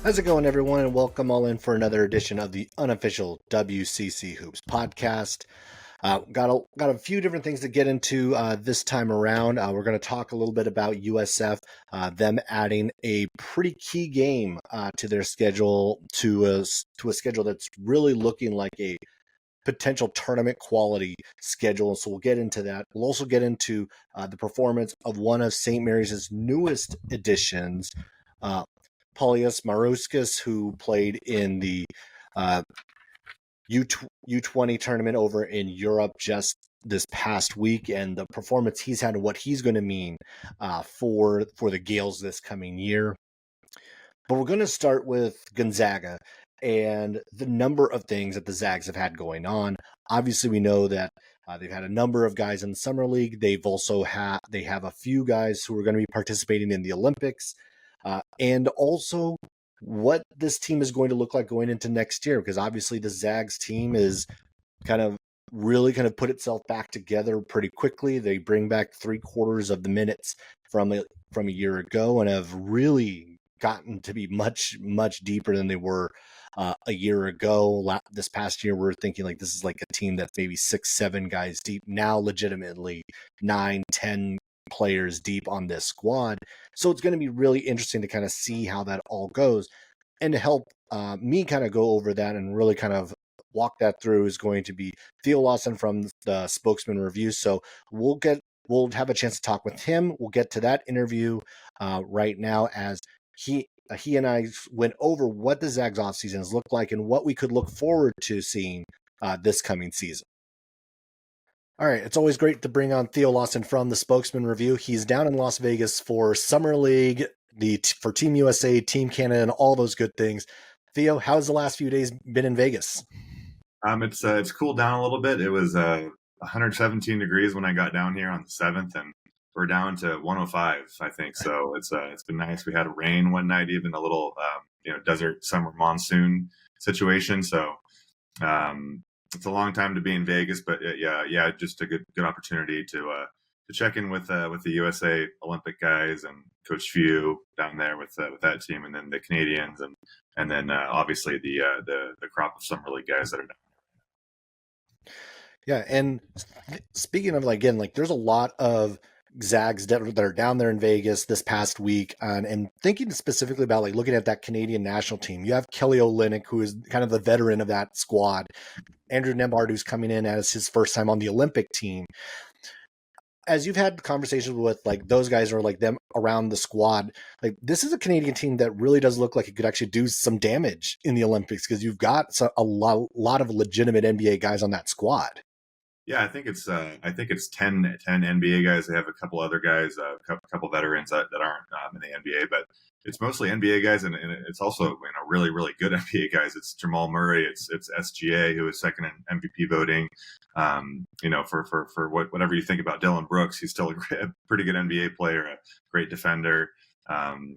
How's it going, everyone, and welcome all in for another edition of the unofficial WCC Hoops podcast. Got a few different things to get into this time around. We're going to talk a little bit about USF, them adding a pretty key game to their schedule, to a schedule that's really looking like a potential tournament quality schedule. So we'll get into that. We'll also get into the performance of one of St. Mary's newest additions, Paulius Murauskas, who played in the U20 tournament over in Europe just this past week, and the performance he's had and what he's going to mean for the Gaels this coming year. But we're going to start with Gonzaga and the number of things that the Zags have had going on. Obviously, we know that they've had a number of guys in the summer league. They've also have a few guys who are going to be participating in the Olympics. And also what this team is going to look like going into next year, because obviously the Zags team is really put itself back together pretty quickly. They bring back 3/4 of the minutes from a year ago and have really gotten to be much, much deeper than they were a year ago. This past year, we're thinking like this is like a team that's maybe 6-7 guys deep. Now, legitimately 9-10 players deep on this squad. So it's going to be really interesting to kind of see how that all goes. And to help me kind of go over that and really kind of walk that through is going to be Theo Lawson from the Spokesman review. So we'll have a chance to talk with him. We'll get to that interview right now, as he and I went over what the Zags off seasons look like and what we could look forward to seeing this coming season. All right, it's always great to bring on Theo Lawson from the Spokesman Review. He's down in Las Vegas for Summer League, for Team USA, Team Canada, and all those good things. Theo, how's the last few days been in Vegas? It's cooled down a little bit. It was 117 degrees when I got down here on the 7th, and we're down to 105, I think. So it's been nice. We had rain one night, even a little desert summer monsoon situation. So it's a long time to be in Vegas, but yeah, just a good opportunity to check in with the USA Olympic guys and Coach Few down there with that team, and then the Canadians, and then obviously the crop of summer league guys that are down. Yeah, and speaking of there's a lot of Zags that are down there in Vegas this past week, and thinking specifically about looking at that Canadian national team. You have Kelly Olynyk, who is kind of the veteran of that squad. Andrew Nembhard, who's coming in as his first time on the Olympic team. As you've had conversations with those guys or them around the squad, this is a Canadian team that really does look like it could actually do some damage in the Olympics, because you've got a lot of legitimate NBA guys on that squad. Yeah, I think it's 10 NBA guys. They have a couple other guys, a couple veterans that aren't in the NBA, but it's mostly NBA guys, and it's also really, really good NBA guys. It's Jamal Murray, it's SGA, who is second in MVP voting. For whatever you think about Dylan Brooks, he's still a pretty good NBA player, a great defender. The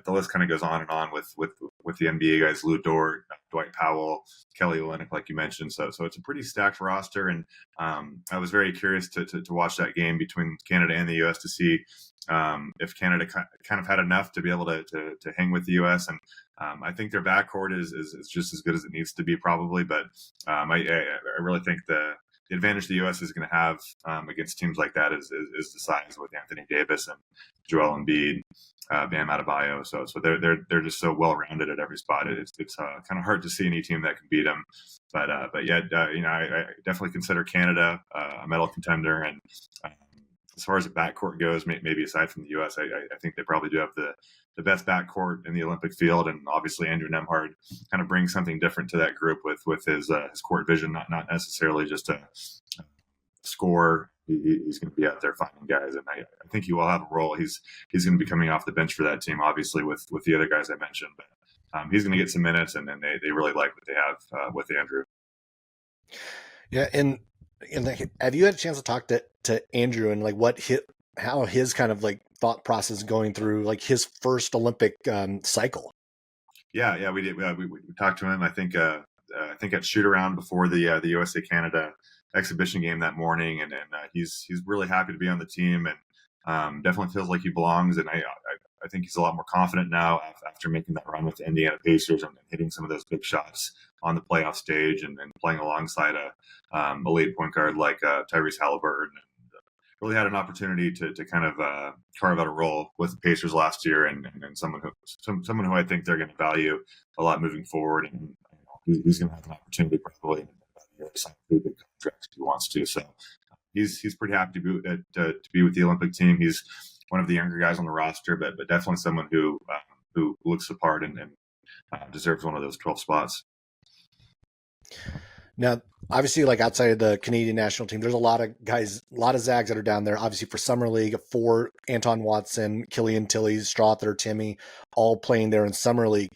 list kind of goes on and on with the NBA guys: Lou Dort, Dwight Powell, Kelly Olynyk, like you mentioned. So it's a pretty stacked roster, and I was very curious to watch that game between Canada and the US to see if Canada kind of had enough to be able to hang with the US. And I think their backcourt is just as good as it needs to be, probably. But I really think the advantage the U.S. is going to have against teams like that is the size, with Anthony Davis and Joel Embiid, Bam Adebayo. So they're just so well rounded at every spot. It's kind of hard to see any team that can beat them. But I definitely consider Canada a medal contender. And as far as the backcourt goes, maybe aside from the U.S., I think they probably do have the best backcourt in the Olympic field, and obviously Andrew Nembhard kind of brings something different to that group with his court vision, not necessarily just a score. He's going to be out there finding guys, and I think he will have a role. He's going to be coming off the bench for that team, obviously with the other guys I mentioned, but he's going to get some minutes, and then they really like what they have with Andrew. Yeah, and have you had a chance to talk to Andrew and how his kind of thought process going through his first Olympic cycle? Yeah, we did. We talked to him. I think at shoot around before the USA Canada exhibition game that morning, and he's really happy to be on the team, and definitely feels like he belongs. And I I think he's a lot more confident now after making that run with the Indiana Pacers and hitting some of those big shots on the playoff stage and playing alongside a elite point guard like Tyrese Halliburton. Really had an opportunity to kind of carve out a role with the Pacers last year, and someone who I think they're going to value a lot moving forward, and he's going to have an opportunity probably to sign a pretty big contract if he wants to. So he's pretty happy to be with the Olympic team. He's one of the younger guys on the roster, but definitely someone who looks the part and deserves one of those 12 spots. Now, obviously, like outside of the Canadian national team, there's a lot of guys, a lot of Zags that are down there. Obviously, for Summer League, for Anton Watson, Killian Tilly, Strother, Timmy, all playing there in Summer League.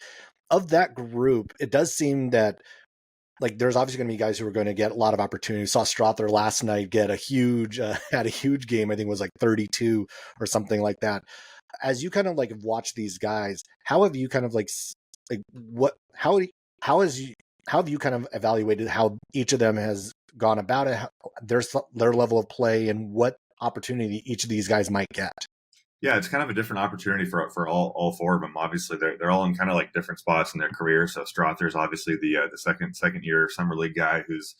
Of that group, it does seem that like there's obviously going to be guys who are going to get a lot of opportunities. Saw Strother last night get a huge, had a huge game. I think it was like 32 or something like that. As you kind of like watch these guys, how have you kind of like what how have you kind of evaluated how each of them has gone about it, their level of play, and what opportunity each of these guys might get? Yeah, it's kind of a different opportunity for all four of them. Obviously, they're all in kind of like different spots in their career. So Strother's obviously the second year Summer League guy who's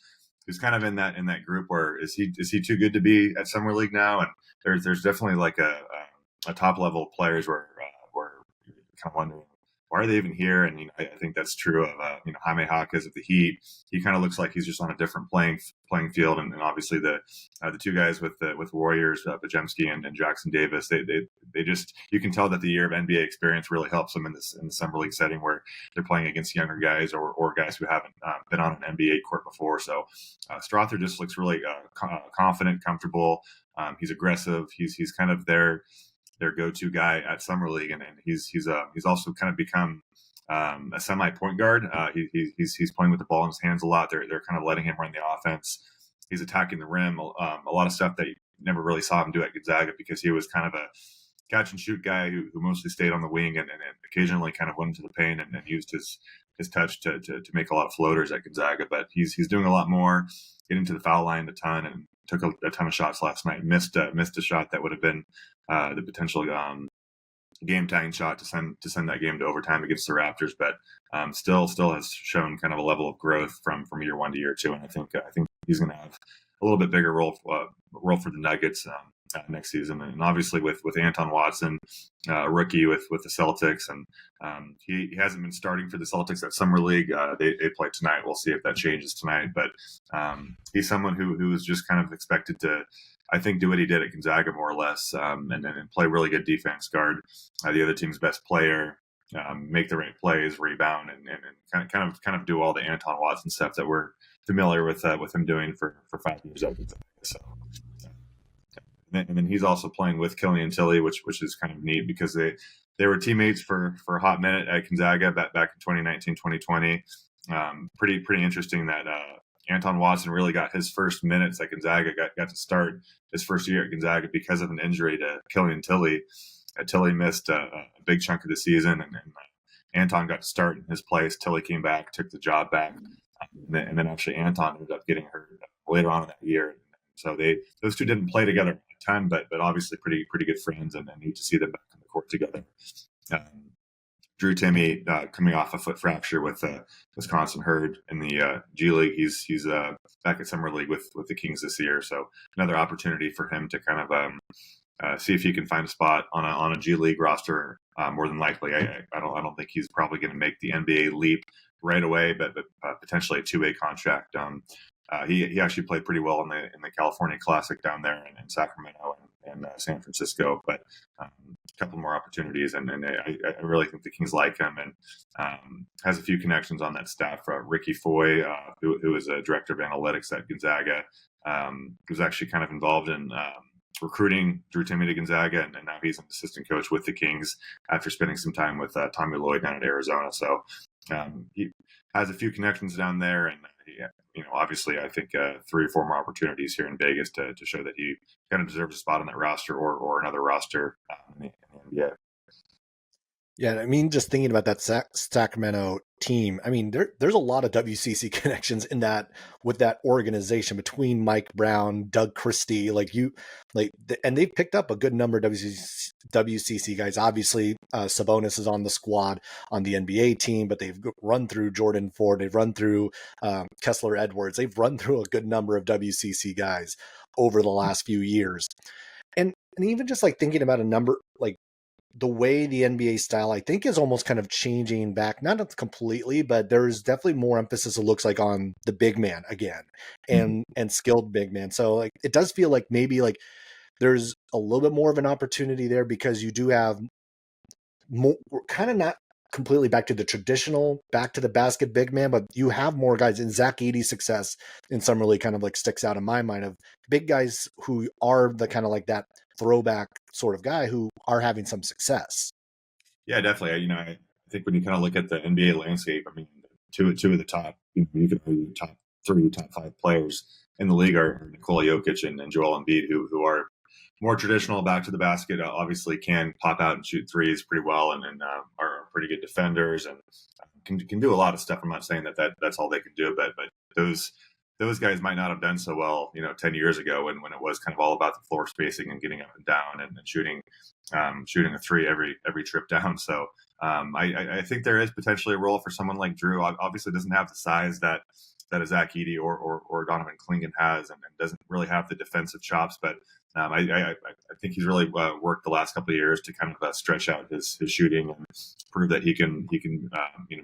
kind of in that group where is he too good to be at Summer League now? And there's definitely like a top level of players where you're kind of wondering why are they even here? And I think that's true of Jaime Jaquez of the Heat. He kind of looks like he's just on a different playing field, and obviously the two guys with Warriors, Bajemski and Jackson Davis, they just, you can tell that the year of NBA experience really helps them in the Summer League setting where they're playing against younger guys or guys who haven't been on an NBA court before. So Strother just looks really confident, comfortable. He's aggressive. He's kind of their go-to guy at Summer League, and he's also kind of become a semi point guard. He's playing with the ball in his hands a lot. They're kind of letting him run the offense. He's attacking the rim. A lot of stuff that you never really saw him do at Gonzaga because he was kind of a catch and shoot guy who mostly stayed on the wing and occasionally kind of went into the paint and used his touch to make a lot of floaters at Gonzaga. But he's doing a lot more, getting to the foul line a ton, and took a ton of shots last night. Missed a shot that would have been the potential game tying shot to send that game to overtime against the Raptors, but still has shown kind of a level of growth from year one to year two, and I think he's going to have a little bit bigger role for the Nuggets next season. And obviously with Anton Watson, rookie with the Celtics, and he hasn't been starting for the Celtics at Summer League. They play tonight. We'll see if that changes tonight, but he's someone who is just kind of expected to, I think, do what he did at Gonzaga more or less, and play really good defense, guard the other team's best player, make the right plays, rebound, and kind of do all the Anton Watson stuff that we're familiar with him doing for 5 years at Gonzaga. So, and then he's also playing with Killian Tilly, which is kind of neat because they were teammates for a hot minute at Gonzaga back in 2019, 2020. Pretty interesting that Anton Watson really got his first minutes at Gonzaga, got to start his first year at Gonzaga because of an injury to Killian Tilly. Tilly missed a big chunk of the season, and Anton got to start in his place. Tilly came back, took the job back, and then actually Anton ended up getting hurt later on in that year. So those two didn't play together a ton, but obviously pretty good friends, and neat to see them back on the court together. Drew Timmy coming off a foot fracture with Wisconsin Herd in the G League. He's back at Summer League with the Kings this year, so another opportunity for him to kind of see if he can find a spot on a G League roster. More than likely, I don't think he's probably going to make the NBA leap right away, but potentially a 2-way contract. He actually played pretty well in the California Classic down there in Sacramento and San Francisco, but a couple more opportunities, and I really think the Kings like him, and has a few connections on that staff. Ricky Foy, who is a director of analytics at Gonzaga, was actually kind of involved in recruiting Drew Timmy to Gonzaga, and now he's an assistant coach with the Kings after spending some time with Tommy Lloyd down at Arizona. So he has a few connections down there, and obviously I think 3 or 4 more opportunities here in Vegas to show that he kind of deserves a spot on that roster or another roster in the NBA. Yeah, I mean, just thinking about that Sacramento team, I mean, there's a lot of WCC connections in that with that organization between Mike Brown, Doug Christie, and they've picked up a good number of WCC guys. Obviously, Sabonis is on the squad on the NBA team, but they've run through Jordan Ford, they've run through Kessler Edwards, they've run through a good number of WCC guys over the last few years, and even just like thinking about a number like the way the NBA style, I think, is almost kind of changing back, not completely, but there's definitely more emphasis, it looks like, on the big man again and skilled big man. So like it does feel like maybe like there's a little bit more of an opportunity there because you do have more, we're kind of not completely back to the traditional, back to the basket big man, but you have more guys. In Zach Edey's success in Summer League kind of like sticks out in my mind of big guys who are the kind of like that throwback sort of guy who are having some success. Yeah, definitely. I think when you kind of look at the NBA landscape, I mean, two of the top, you could argue top three, top five players in the league are Nikola Jokic and Joel Embiid, who are more traditional back to the basket. Obviously, can pop out and shoot threes pretty well, and are pretty good defenders and can do a lot of stuff. I'm not saying that's all they can do, but those guys might not have done so well, 10 years ago when it was kind of all about the floor spacing and getting up and down and shooting a three every trip down. So I think there is potentially a role for someone like Drew. Obviously, doesn't have the size that a Zach Edey or Donovan Clingan has, and doesn't really have the defensive chops. But I think he's really worked the last couple of years to kind of stretch out his shooting and prove that he can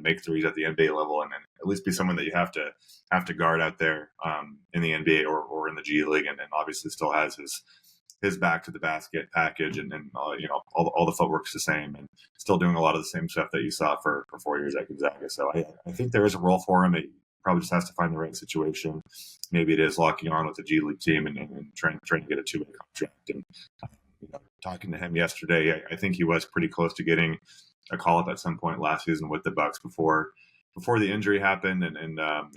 make threes at the NBA level, and at least be someone that you have to guard out there in the NBA or in the G League, and obviously still has his back to the basket package, and all the footwork's the same, and still doing a lot of the same stuff that you saw for 4 years at Gonzaga. So I think there is a role for him. It probably just has to find the right situation. Maybe it is locking on with the G League team and trying to get a 2-way contract. And talking to him yesterday, I think he was pretty close to getting a call up at some point last season with the Bucks before the injury happened, and I'm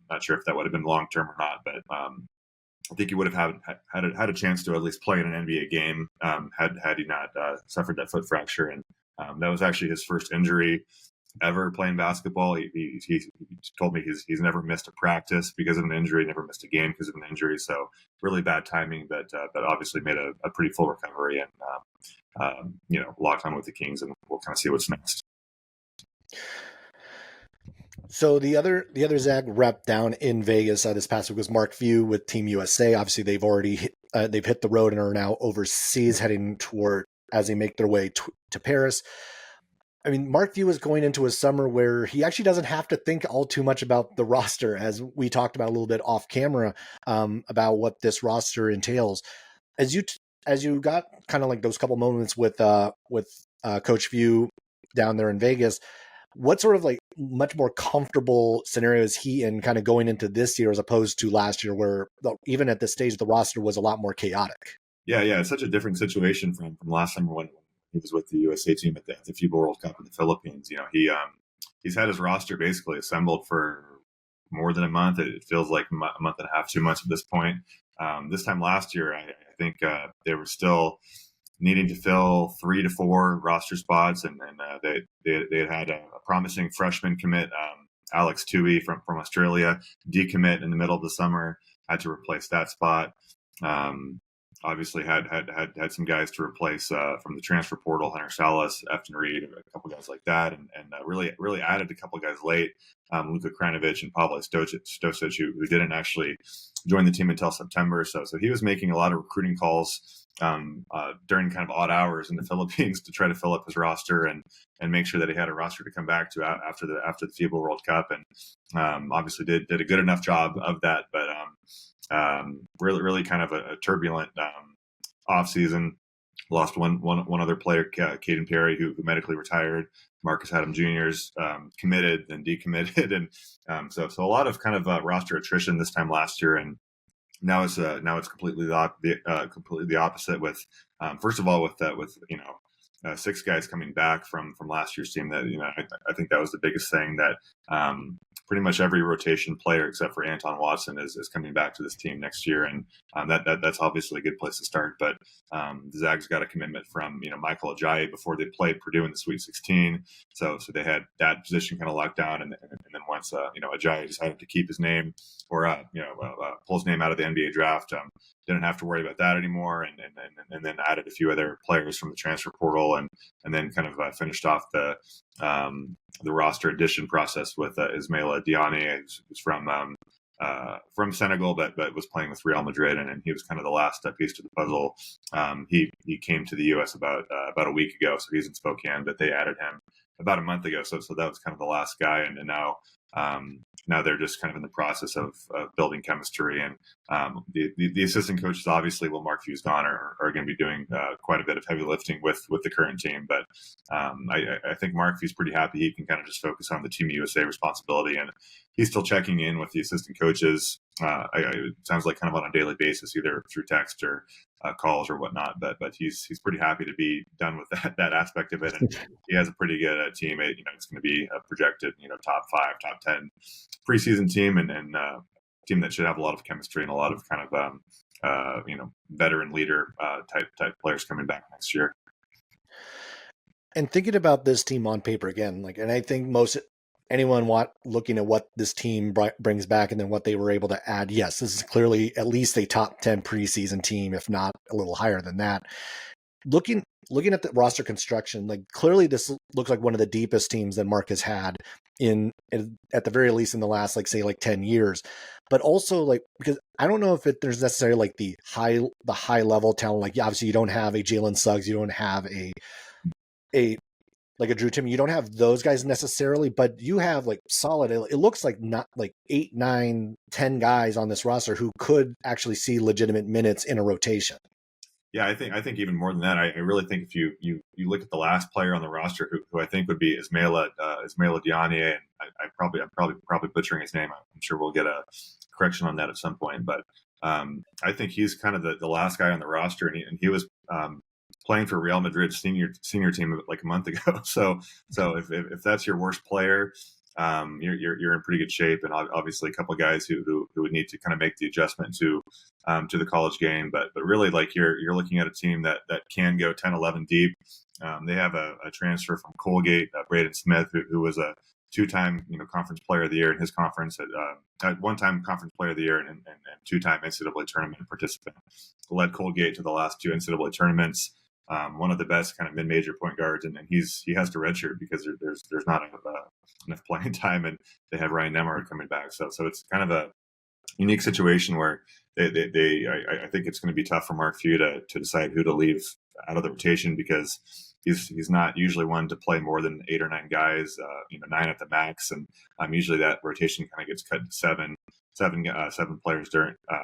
not sure if that would have been long term or not, but I think he would have had a chance to at least play in an NBA game had he not suffered that foot fracture, and that was actually his first injury ever playing basketball. He told me he's never missed a practice because of an injury, never missed a game because of an injury. So really bad timing, but obviously made a pretty full recovery and locked on with the Kings, and we'll kind of see what's next. So the other Zag rep down in Vegas this past week was Mark Few with Team USA. Obviously, they've already they've hit the road and are now overseas, heading toward as they make their way to Paris. I mean, Mark Few is going into a summer where he actually doesn't have to think all too much about the roster, as we talked about a little bit off camera about what this roster entails. As you got kind of like those couple moments with Coach Few down there in Vegas, what sort of like much more comfortable scenario is he in kind of going into this year as opposed to last year, where even at this stage the roster was a lot more chaotic? Yeah, it's such a different situation from last summer when he was with the USA team at the FIBA World Cup in the Philippines. He's had his roster basically assembled for more than a month. It feels like a month and a half, 2 months at this point. This time last year, I think they were still needing to fill 3 to 4 roster spots, and they had a promising freshman commit, Alex Tui from Australia, decommit in the middle of the summer, had to replace that spot. Obviously had some guys to replace from the transfer portal, Hunter Salas, Efton Reed, a couple guys like that, and really added a couple guys late, Luka Kranovic and Pavle Stosic, who didn't actually join the team until September. So he was making a lot of recruiting calls during kind of odd hours in the Philippines to try to fill up his roster and make sure that he had a roster to come back to after the FIBA World Cup, and obviously did a good enough job of that, but really kind of a turbulent off season. Lost one other player, Caden Perry, who medically retired. Marcus Adam Jr.'s committed and decommitted, and so a lot of kind of roster attrition this time last year, and now it's completely the opposite. With first of all with six guys coming back from last year's team. That I think that was the biggest thing, that pretty much every rotation player except for Anton Watson is coming back to this team next year, and that's obviously a good place to start. But the Zags got a commitment from Michael Ajayi before they played Purdue in the Sweet 16, so they had that position kind of locked down, and then once Ajayi decided to keep his name, or pull his name out of the NBA draft, didn't have to worry about that anymore, and then added a few other players from the transfer portal, and then kind of finished off the roster addition process with Ismaila Diagne, who's from Senegal, but was playing with Real Madrid, and he was kind of the last piece to the puzzle. He came to the U.S. about a week ago, so he's in Spokane, but they added him about a month ago, so that was kind of the last guy, and now they're just kind of in the process of building chemistry, and the assistant coaches, obviously, while Mark Few's gone, are going to be doing quite a bit of heavy lifting with the current team. But I think Mark Few's pretty happy he can kind of just focus on the Team USA responsibility, and he's still checking in with the assistant coaches. It sounds like kind of on a daily basis, either through text or calls or whatnot. But he's pretty happy to be done with that aspect of it, and he has a pretty good teammate. It's going to be a projected top 5, top 10 preseason team, and team that should have a lot of chemistry and a lot of kind of veteran leader type players coming back next year. And thinking about this team on paper again, and I think anyone looking at what this team brings back and then what they were able to add, yes, this is clearly at least a top 10 preseason team, if not a little higher than that. Looking at the roster construction, clearly this looks like one of the deepest teams that Mark has had at the very least in the last 10 years. But also because I don't know if there's necessarily the high level talent. Obviously you don't have a Jalen Suggs, you don't have a Drew Timme, you don't have those guys necessarily, but you have solid, it looks like not 8, 9, 10 guys on this roster who could actually see legitimate minutes in a rotation. Yeah, I think even more than that. I really think if you look at the last player on the roster who I think would be Ismaila Diagne, and I'm probably butchering his name. I'm sure we'll get a correction on that at some point. But I think he's kind of the last guy on the roster, and he was playing for Real Madrid senior team a month ago. So if that's your worst player, you're in pretty good shape, and obviously a couple of guys who would need to kind of make the adjustment to the college game, but really you're looking at a team that can go 10-11 deep. They have a transfer from Colgate, Braden Smith, who was a 2-time conference player of the year in his conference, at 1-time conference player of the year and 2-time NCAA tournament participant. Led Colgate to the last 2 NCAA tournaments. One of the best kind of mid-major point guards, and he has to redshirt because there's not enough playing time, and they have Ryan Nemhard coming back. So it's kind of a unique situation where I think it's going to be tough for Mark Few to decide who to leave out of the rotation, because he's not usually one to play more than 8 or 9 guys, 9 at the max, and usually that rotation kind of gets cut to seven players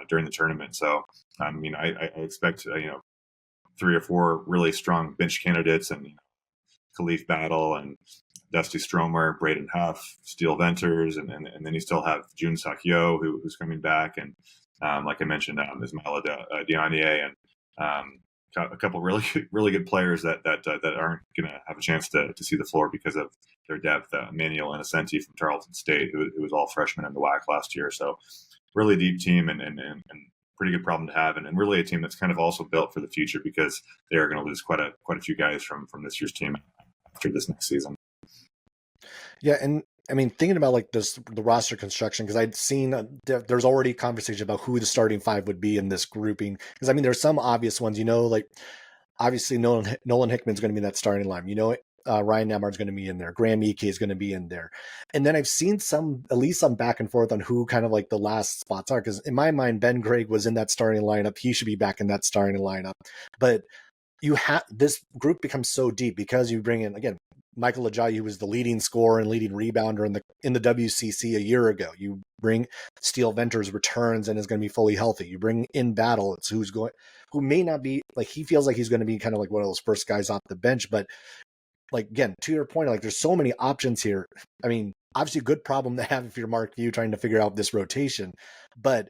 during the tournament. So I expect 3 or 4 really strong bench candidates, and Khalif Battle and Dusty Stromer, Braden Huff, Steele Venters, and then you still have Jun Sakyo, who's coming back, and like I mentioned, Ismaila Diagne, and a couple really good players that aren't going to have a chance to see the floor because of their depth. Manuel Innocenti from Tarleton State, who was all freshman in the WAC last year. So really deep team, and pretty good problem to have, and really a team that's kind of also built for the future, because they are going to lose quite a few guys from this year's team after this next season. Yeah, and I mean, thinking about the roster construction, because I'd seen there's already conversation about who the starting 5 would be in this grouping. Because I mean, there's some obvious ones, obviously Nolan Hickman's going to be in that starting line. Ryan Nemhard's going to be in there. Graham Ike is going to be in there. And then I've seen at least some back and forth on who kind of the last spots are. Because in my mind, Ben Gregg was in that starting lineup. He should be back in that starting lineup. But this group becomes so deep because you bring in, again, Michael Ajayi, who was the leading scorer and leading rebounder in the WCC a year ago. You bring Steele Venters returns and is going to be fully healthy. You bring in Battle, who may not be he feels like he's going to be kind of one of those first guys off the bench, but again, to your point, there's so many options here. I mean, obviously a good problem to have if you're Mark Few trying to figure out this rotation, but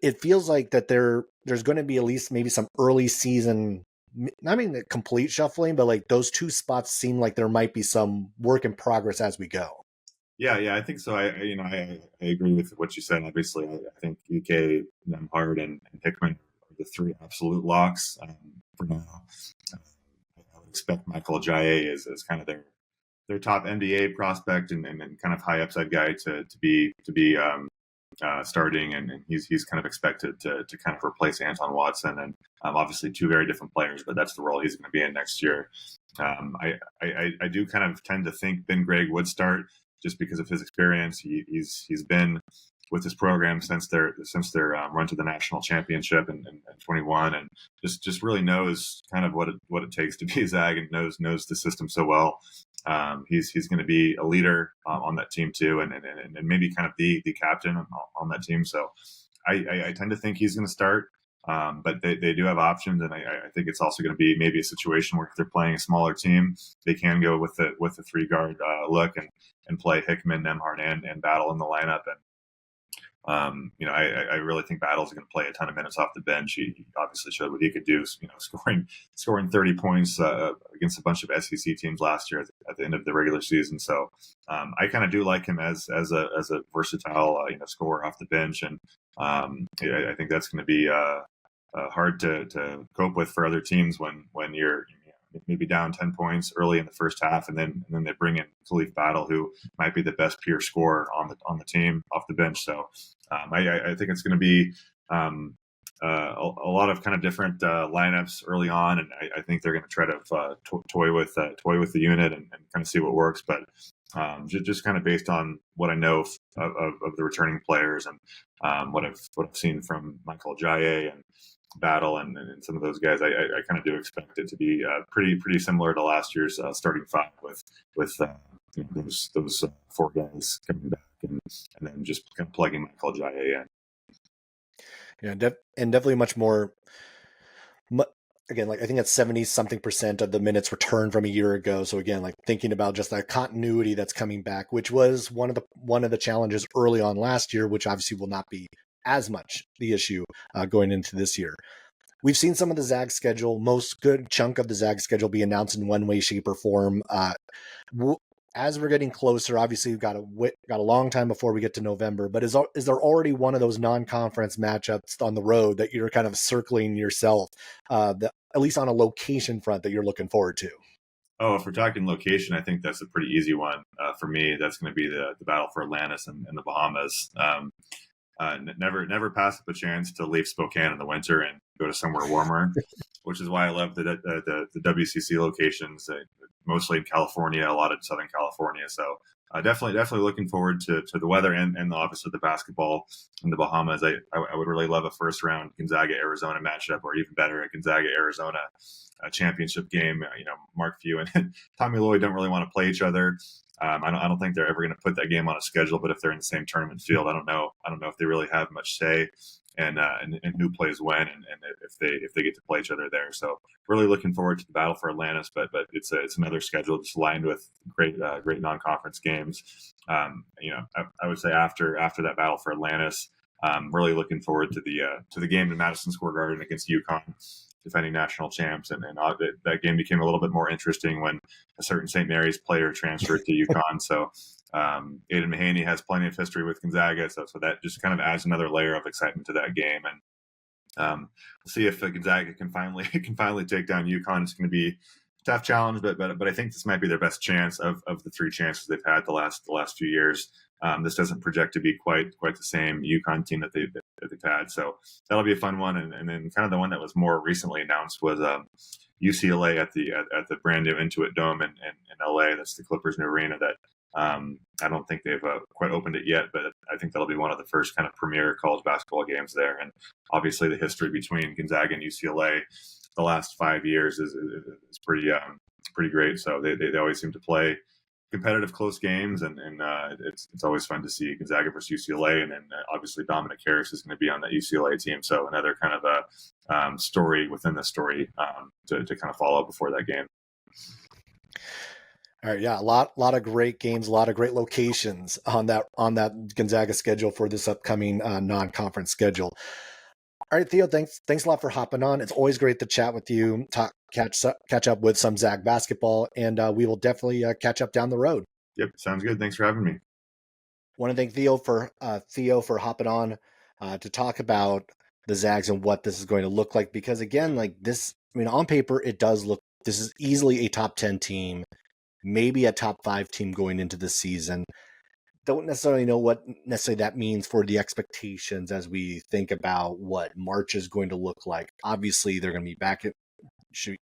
it feels like that there's going to be at least maybe some early season I mean, complete shuffling, but like those two spots seem like there might be some work in progress as we go. Yeah, I think so. I agree with what you said. Obviously, I think UK, Nemhard, and Hickman are the three absolute locks for now. I would expect Michael Ajayi is kind of their top NBA prospect and kind of high upside guy to be starting, and he's kind of expected to kind of replace Anton Watson, and obviously two very different players, but that's the role he's going to be in next year. I do kind of tend to think Ben Gregg would start just because of his experience. He's been with this program since their run to the national championship in 21, and just really knows kind of what it takes to be a Zag, and knows the system so well. He's going to be a leader on that team too, and maybe kind of the captain on that team. So I tend to think he's going to start, but they do have options, and I think it's also going to be maybe a situation where if they're playing a smaller team, they can go with the three guard look and play Hickman, Nemhard, and Battle in the lineup. And I really think Battle's going to play a ton of minutes off the bench. He obviously showed what he could do, scoring 30 points against a bunch of SEC teams last year at the end of the regular season. So I kind of do like him as a versatile scorer off the bench, and I think that's going to be hard to cope with for other teams when you're maybe down 10 points early in the first half, and then they bring in Khalif Battle, who might be the best pure scorer on the team off the bench. So I think it's going to be a lot of kind of different lineups early on, and I think they're going to try to toy with the unit and kind of see what works. But just kind of based on what I know of the returning players and what I've seen from Michael Ajayi and Battle and some of those guys, I kind of do expect it to be pretty similar to last year's starting five with those four guys coming back and then just kind of plugging Michael Ajayi in. Yeah, and definitely much more. Again, like I think that's 70-something% of the minutes returned from a year ago. So again, like thinking about just that continuity that's coming back, which was one of the challenges early on last year, which obviously will not be as much the issue going into this year. We've seen some of the Zag schedule, most good chunk of the Zag schedule be announced in one way, shape, or form. As we're getting closer, obviously we've got a long time before we get to November, but is there already one of those non-conference matchups on the road that you're kind of circling yourself, at least on a location front, that you're looking forward to? Oh, if we're talking location, I think that's a pretty easy one for me. That's going to be the battle for Atlantis and the Bahamas. Never pass up a chance to leave Spokane in the winter and go to somewhere warmer, which is why I love the WCC locations, mostly in California, a lot of Southern California. So definitely looking forward to the weather and obviously the basketball in the Bahamas. I would really love a first round Gonzaga Arizona matchup, or even better, a Gonzaga Arizona championship game. Mark Few and Tommy Lloyd don't really want to play each other. I don't think they're ever going to put that game on a schedule, but if they're in the same tournament field, I don't know if they really have much say and who plays when, and if they get to play each other there. So really looking forward to the battle for Atlantis, but it's another schedule just lined with great non-conference games. I would say after that battle for Atlantis, really looking forward to the game in Madison Square Garden against UConn, defending national champs, and that game became a little bit more interesting when a certain St. Mary's player transferred to UConn. So Aidan Mahaney has plenty of history with Gonzaga, so that just kind of adds another layer of excitement to that game. And we'll see if Gonzaga can finally take down UConn. It's going to be a tough challenge, but I think this might be their best chance of the three chances they've had the last few years. This doesn't project to be quite the same UConn team that they've had, so that'll be a fun one. And then kind of the one that was more recently announced was UCLA at the brand new Intuit Dome in LA. That's the Clippers' new arena that I don't think they've quite opened it yet, but I think that'll be one of the first kind of premier college basketball games there. And obviously the history between Gonzaga and UCLA the last 5 years is pretty great. So they always seem to play competitive close games, and it's always fun to see Gonzaga versus UCLA. And then obviously Dominic Harris is going to be on that UCLA team, so another kind of a story within the story to kind of follow before that game. All right, yeah, a lot of great games, a lot of great locations on that Gonzaga schedule for this upcoming non-conference schedule. All right, Theo, thanks a lot for hopping on. It's always great to chat with you, talk catch up with some Zag basketball, and we will definitely catch up down the road. Yep, sounds good. Thanks for having me. Want to thank Theo for hopping on to talk about the Zags and what this is going to look like. Because again, like this, I mean, on paper, it does look, this is easily a top 10 team, maybe a top 5 team going into the season. Don't necessarily know what necessarily that means for the expectations as we think about what March is going to look like. Obviously, they're going to be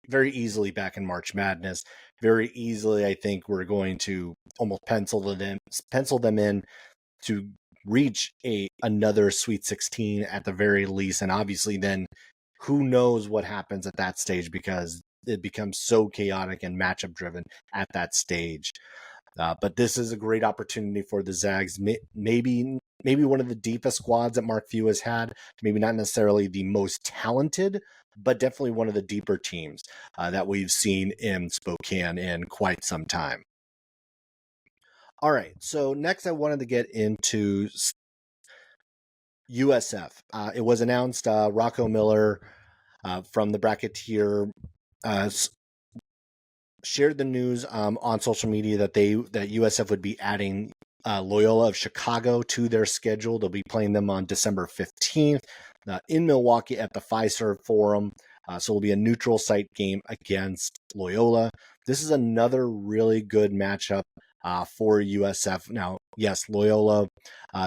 very easily back in March Madness. Very easily, I think we're going to almost pencil them in to reach another Sweet 16 at the very least. And obviously then who knows what happens at that stage, because it becomes so chaotic and matchup driven at that stage. But this is a great opportunity for the Zags. Maybe one of the deepest squads that Mark Few has had. Maybe not necessarily the most talented, but definitely one of the deeper teams that we've seen in Spokane in quite some time. All right, so next I wanted to get into USF. It was announced Rocco Miller from the Bracketeer shared the news on social media that USF would be adding Loyola of Chicago to their schedule. They'll be playing them on December 15th in Milwaukee at the Fiserv Forum. So it'll be a neutral site game against Loyola. This is another really good matchup for USF. Now, yes, Loyola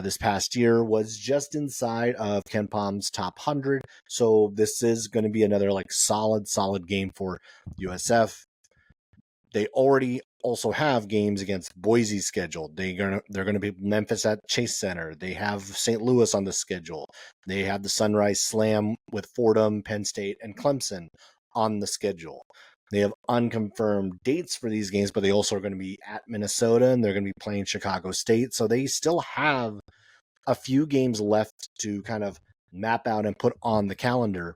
this past year was just inside of Ken Palm's top 100. So this is going to be another like solid game for USF. They already also have games against Boise scheduled. They're going to be Memphis at Chase Center. They have St. Louis on the schedule. They have the Sunrise Slam with Fordham, Penn State, and Clemson on the schedule. They have unconfirmed dates for these games, but they also are going to be at Minnesota, and they're going to be playing Chicago State. So they still have a few games left to kind of map out and put on the calendar.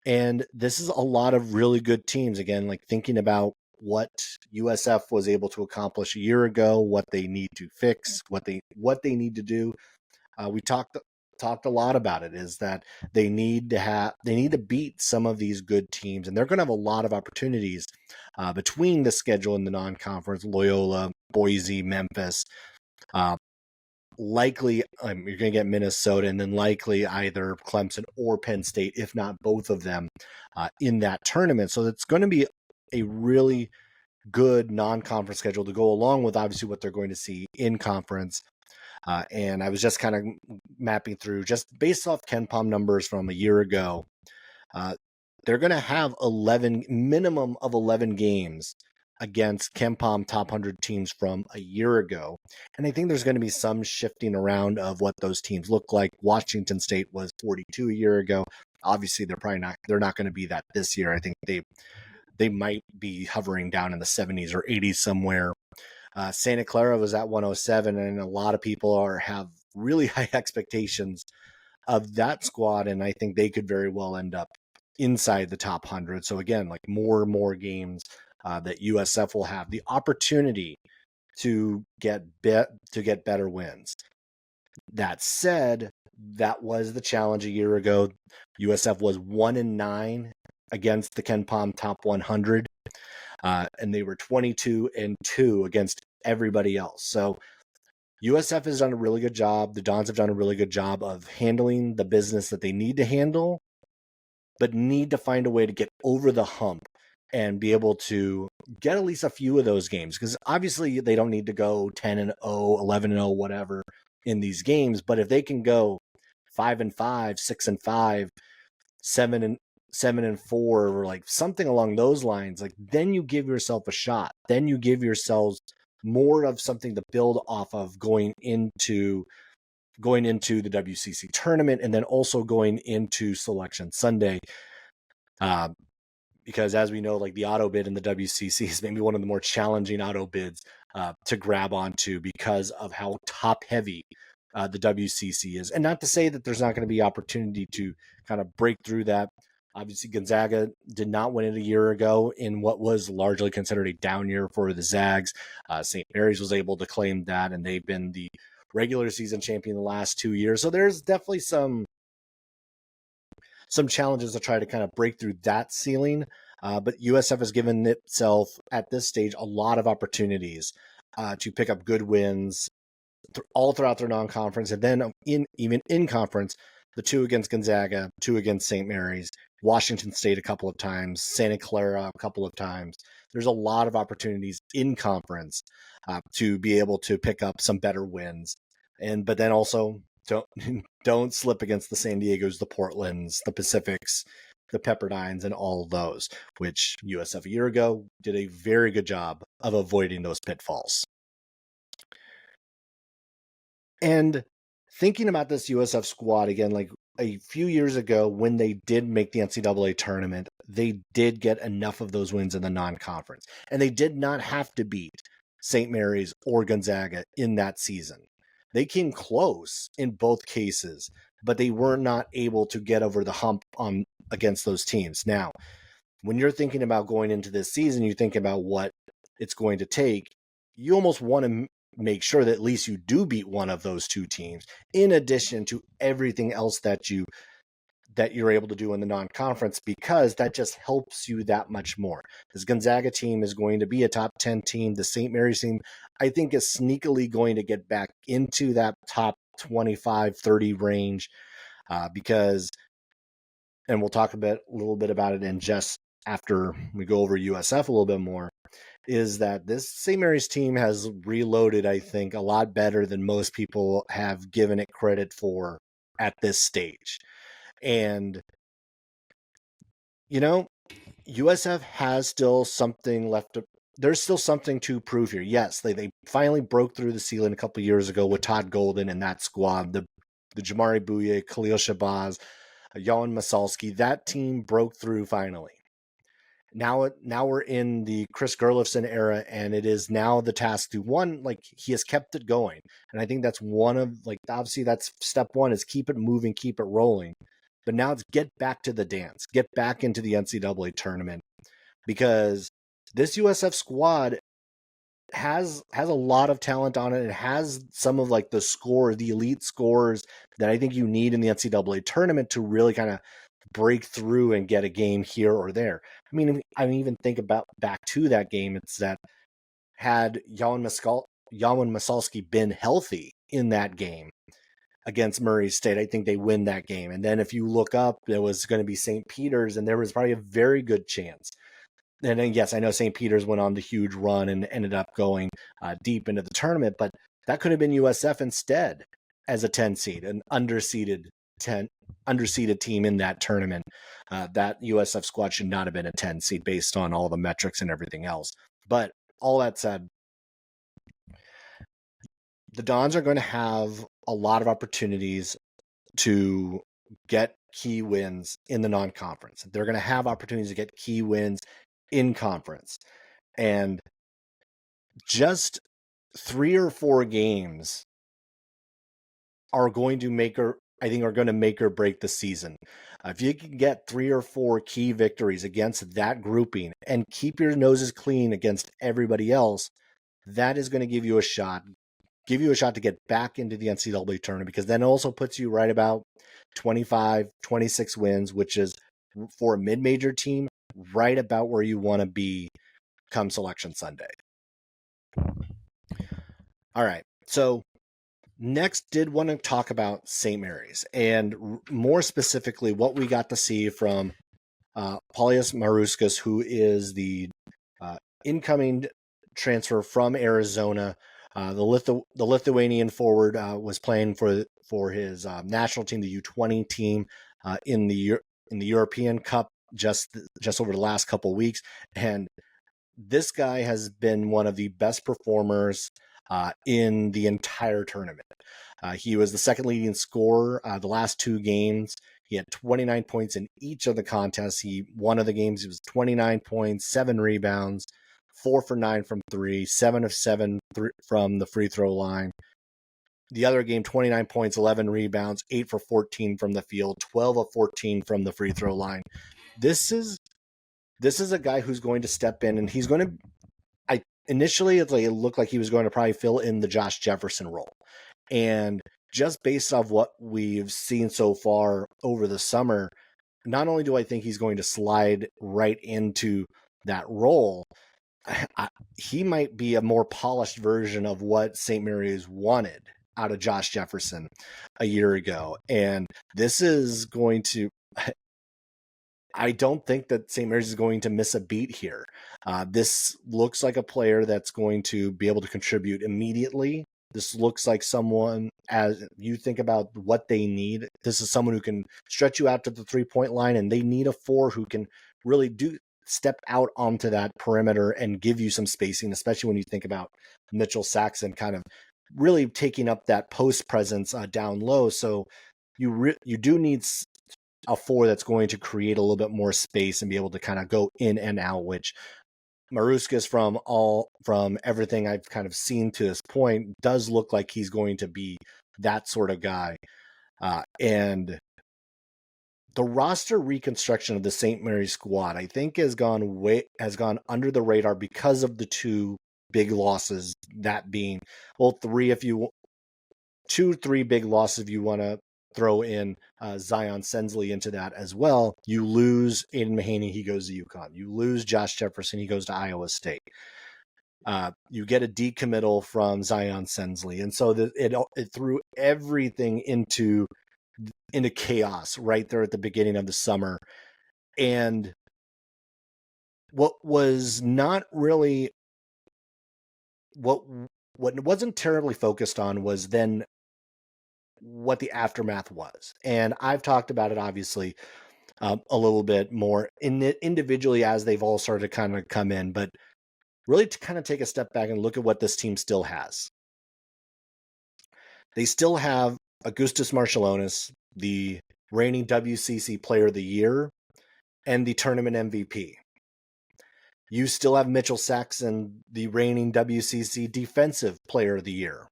And this is a lot of really good teams. Again, like thinking about what USF was able to accomplish a year ago, what they need to fix, what they need to do. We talked a lot about it, is that they need to beat some of these good teams, and they're going to have a lot of opportunities between the schedule and the non-conference, Loyola, Boise, Memphis. Likely you're going to get Minnesota, and then likely either Clemson or Penn State, if not both of them, in that tournament. So it's going to be a really good non-conference schedule to go along with obviously what they're going to see in conference. And I was just kind of mapping through, just based off Ken Palm numbers from a year ago, they're going to have minimum of 11 games against Ken Palm top 100 teams from a year ago. And I think there's going to be some shifting around of what those teams look like. Washington State was 42 a year ago. Obviously, they're not going to be that this year. I think they might be hovering down in the 70s or 80s somewhere. Santa Clara was at 107, and a lot of people have really high expectations of that squad, and I think they could very well end up inside the top 100. So again, like more and more games that USF will have the opportunity to get better wins. That said, that was the challenge a year ago. USF was 1-9 against the Ken Palm top 100, and they were 22-2 against everybody else. So USF has done a really good job. The Dons have done a really good job of handling the business that they need to handle, but need to find a way to get over the hump and be able to get at least a few of those games. Because obviously they don't need to go 10-0, 11-0, whatever in these games. But if they can go 5-5, 6-5, 7-4, or like something along those lines, like then you give yourself a shot. Then you give yourselves more of something to build off of going into the WCC tournament, and then also going into Selection Sunday. Because as we know, like the auto bid in the WCC is maybe one of the more challenging auto bids to grab onto, because of how top heavy the WCC is. And not to say that there's not going to be opportunity to kind of break through that. Obviously, Gonzaga did not win it a year ago in what was largely considered a down year for the Zags. St. Mary's was able to claim that, and they've been the regular season champion the last 2 years. So there's definitely some challenges to try to kind of break through that ceiling. But USF has given itself at this stage a lot of opportunities to pick up good wins all throughout their non-conference, and then even in conference, the 2 against Gonzaga, 2 against St. Mary's, Washington State a couple of times, Santa Clara a couple of times. There's a lot of opportunities in conference to be able to pick up some better wins, but then also don't slip against the San Diegos, the Portlands, the Pacifics, the Pepperdines, and all of those, which USF a year ago did a very good job of avoiding those pitfalls. And thinking about this USF squad again, like a few years ago when they did make the NCAA tournament, they did get enough of those wins in the non-conference. And they did not have to beat St. Mary's or Gonzaga in that season. They came close in both cases, but they were not able to get over the hump against those teams. Now, when you're thinking about going into this season, you think about what it's going to take. You almost want to make sure that at least you do beat one of those two teams, in addition to everything else that you're able to do in the non-conference, because that just helps you that much more. This Gonzaga team is going to be a top 10 team. The St. Mary's team, I think, is sneakily going to get back into that top 25, 30 range because, and we'll talk a little bit about it in just after we go over USF a little bit more, is that this St. Mary's team has reloaded, I think, a lot better than most people have given it credit for at this stage. And, USF has still something left to, there's still something to prove here. Yes, they finally broke through the ceiling a couple of years ago with Todd Golden and that squad, the Jamari Bouye, Khalil Shabazz, Jan Masalski. That team broke through finally. Now we're in the Chris Gerlifson era, and it is now the task to he has kept it going. And I think that's one of, obviously that's step one, is keep it moving, keep it rolling. But now it's get back to the dance, get back into the NCAA tournament, because this USF squad has a lot of talent on it. It has some of the elite scores that I think you need in the NCAA tournament to really kind of break through and get a game here or there. I mean, even think about back to that game. It's that had Jan Masalski been healthy in that game against Murray State, I think they win that game. And then if you look up, it was going to be St. Peter's, and there was probably a very good chance. And then, yes, I know St. Peter's went on the huge run and ended up going deep into the tournament, but that could have been USF instead as a 10 seed, an underseeded team in that tournament. That USF squad should not have been a 10 seed based on all the metrics and everything else. But all that said, the Dons are going to have a lot of opportunities to get key wins in the non-conference. They're going to have opportunities to get key wins in conference. And just 3 or 4 games are going to make or break the season. If you can get 3 or 4 key victories against that grouping and keep your noses clean against everybody else, that is going to give you a shot to get back into the NCAA tournament, because then it also puts you right about 25, 26 wins, which is, for a mid-major team, right about where you want to be come Selection Sunday. All right, so next, did want to talk about St. Mary's, and more specifically what we got to see from Paulius Murauskas, who is the incoming transfer from Arizona. The Lithuanian forward was playing for his national team, the U20 team, in the European Cup just over the last couple of weeks, and this guy has been one of the best performers in the entire tournament. He was the second leading scorer the last 2 games. He had 29 points in each of the contests. One of the games, he was 29 points, 7 rebounds, 4 for 9 from 3, 7 of 7 from the free throw line. The other game, 29 points, 11 rebounds, 8 for 14 from the field, 12 of 14 from the free throw line. This is a guy who's going to step in, and he's going to, initially it looked like he was going to probably fill in the Josh Jefferson role. And just based off what we've seen so far over the summer, not only do I think he's going to slide right into that role, he might be a more polished version of what St. Mary's wanted out of Josh Jefferson a year ago. And this is going to, I don't think that St. Mary's is going to miss a beat here. This looks like a player that's going to be able to contribute immediately. This looks like someone, as you think about what they need, this is someone who can stretch you out to the 3-point line, and they need a 4 who can really do step out onto that perimeter and give you some spacing, especially when you think about Mitchell Saxon kind of really taking up that post presence down low. So you do need a 4 that's going to create a little bit more space and be able to kind of go in and out, which Murauskas, from everything I've kind of seen to this point, does look like he's going to be that sort of guy. And the roster reconstruction of the St. Mary's squad, I think, has gone under the radar because of the 2 big losses. That being, well, 3 3 big losses if you want to throw in Zion Sensley into that as well. You lose Aiden Mahaney, he goes to UConn. You lose Josh Jefferson, he goes to Iowa State. You get a decommittal from Zion Sensley, and so it threw everything into chaos right there at the beginning of the summer. And what was not really what wasn't terribly focused on was then what the aftermath was. And I've talked about it obviously a little bit more individually as they've all started to kind of come in, but really to kind of take a step back and look at what this team still has. They still have Augustus Marciulionis, the reigning WCC Player of the Year and the tournament MVP. You still have Mitchell Saxon, the reigning WCC Defensive Player of the Year.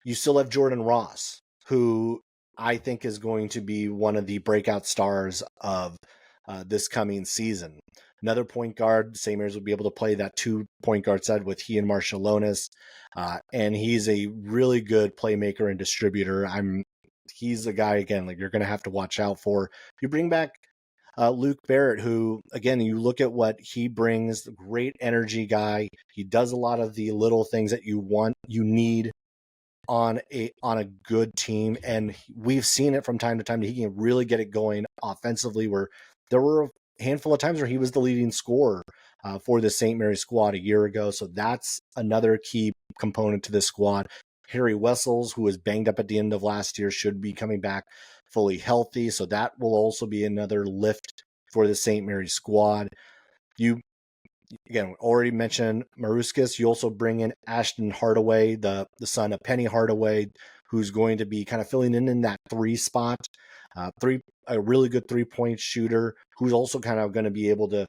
You still have Jordan Ross, who I think is going to be one of the breakout stars of this coming season. Another point guard, St. Mary's will be able to play that 2 point guard set with he and Marciulionis, and he's a really good playmaker and distributor. He's a guy, again, like you're going to have to watch out for. You bring back Luke Barrett, who, again, you look at what he brings, great energy guy. He does a lot of the little things that you need on a good team, and we've seen it from time to time that he can really get it going offensively, where there were a handful of times where he was the leading scorer for the St. Mary's squad a year ago. So that's another key component to this squad. Harry Wessels, who was banged up at the end of last year, should be coming back fully healthy. So that will also be another lift for the St. Mary's squad. You, again, already mentioned Murauskas. You also bring in Ashton Hardaway, the son of Penny Hardaway, who's going to be kind of filling in that 3 spot. A really good 3-point shooter who's also kind of going to be able to,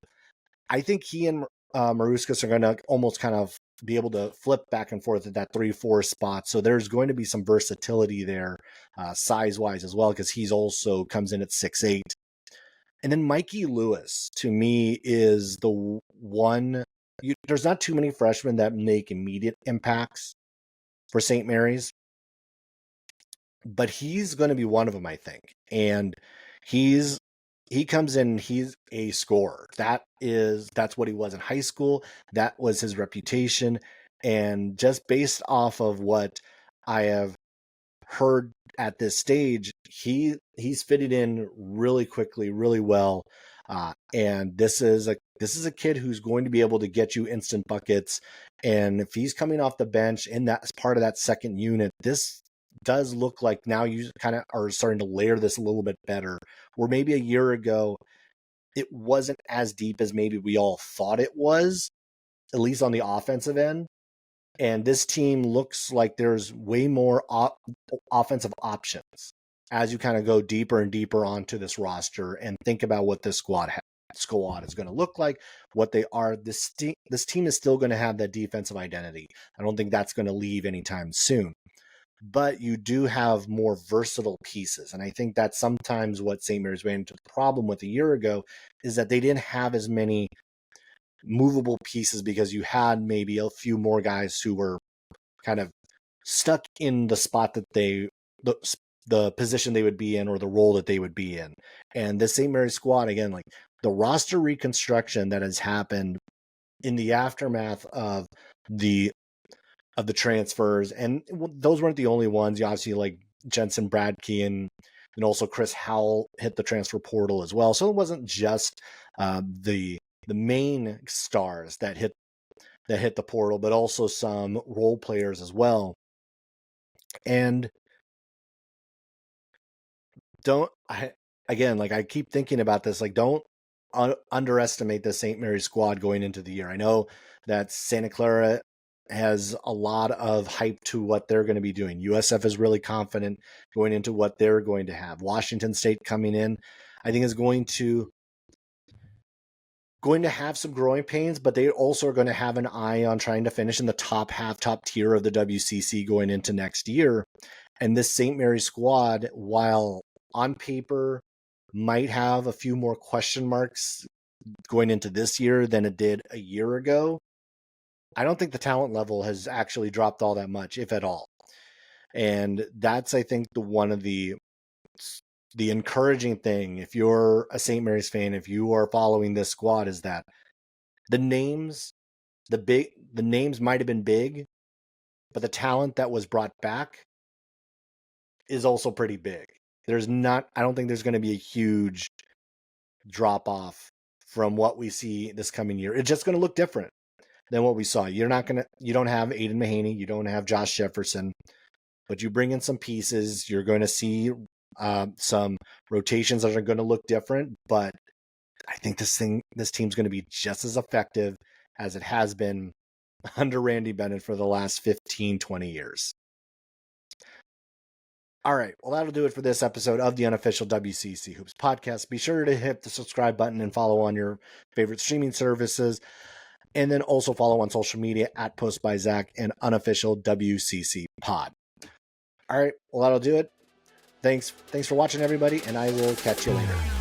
I think he and Murauskas are going to almost kind of be able to flip back and forth at that 3-4 spot. So there's going to be some versatility there size-wise as well, because he's also comes in at 6'8". And then Mikey Lewis, to me, is the one. There's not too many freshmen that make immediate impacts for St. Mary's, but he's going to be one of them, I think. And he comes in, he's a scorer. That's what he was in high school. That was his reputation. And just based off of what I have heard at this stage, he's fitted in really quickly, really well. And this is a kid who's going to be able to get you instant buckets. And if he's coming off the bench and that's part of that second unit, this does look like now you kind of are starting to layer this a little bit better. Where maybe a year ago, it wasn't as deep as maybe we all thought it was, at least on the offensive end. And this team looks like there's way more offensive options as you kind of go deeper and deeper onto this roster and think about what this squad is going to look like, what they are. This team is still going to have that defensive identity. I don't think that's going to leave anytime soon. But you do have more versatile pieces. And I think that's sometimes what St. Mary's ran into the problem with a year ago, is that they didn't have as many movable pieces because you had maybe a few more guys who were kind of stuck in the spot that the position they would be in or the role that they would be in. And the St. Mary's squad, again, like the roster reconstruction that has happened in the aftermath of the transfers, and those weren't the only ones. You obviously like Jensen Bradkey and also Chris Howell hit the transfer portal as well. So it wasn't just the main stars that hit the portal, but also some role players as well. And I keep thinking about this, like don't underestimate the St. Mary's squad going into the year. I know that Santa Clara has a lot of hype to what they're going to be doing. USF is really confident going into what they're going to have. Washington State coming in, I think, is going to have some growing pains, but they also are going to have an eye on trying to finish in the top tier of the WCC going into next year. And this St. Mary's squad, while on paper might have a few more question marks going into this year than it did a year ago, I don't think the talent level has actually dropped all that much, if at all. And that's, I think, one of the encouraging thing, if you're a St. Mary's fan, if you are following this squad, is that the names might have been big, but the talent that was brought back is also pretty big. I don't think there's going to be a huge drop off from what we see this coming year. It's just going to look different than what we saw. You don't have Aiden Mahaney, you don't have Josh Jefferson, but you bring in some pieces. You're going to see some rotations that are going to look different, but I think this team's going to be just as effective as it has been under Randy Bennett for the last 15, 20 years. All right, well, that'll do it for this episode of the unofficial WCC Hoops podcast. Be sure to hit the subscribe button and follow on your favorite streaming services. And then also follow on social media at Post by Zach and unofficial WCC pod. All right, well, that'll do it. Thanks for watching, everybody, and I will catch you later.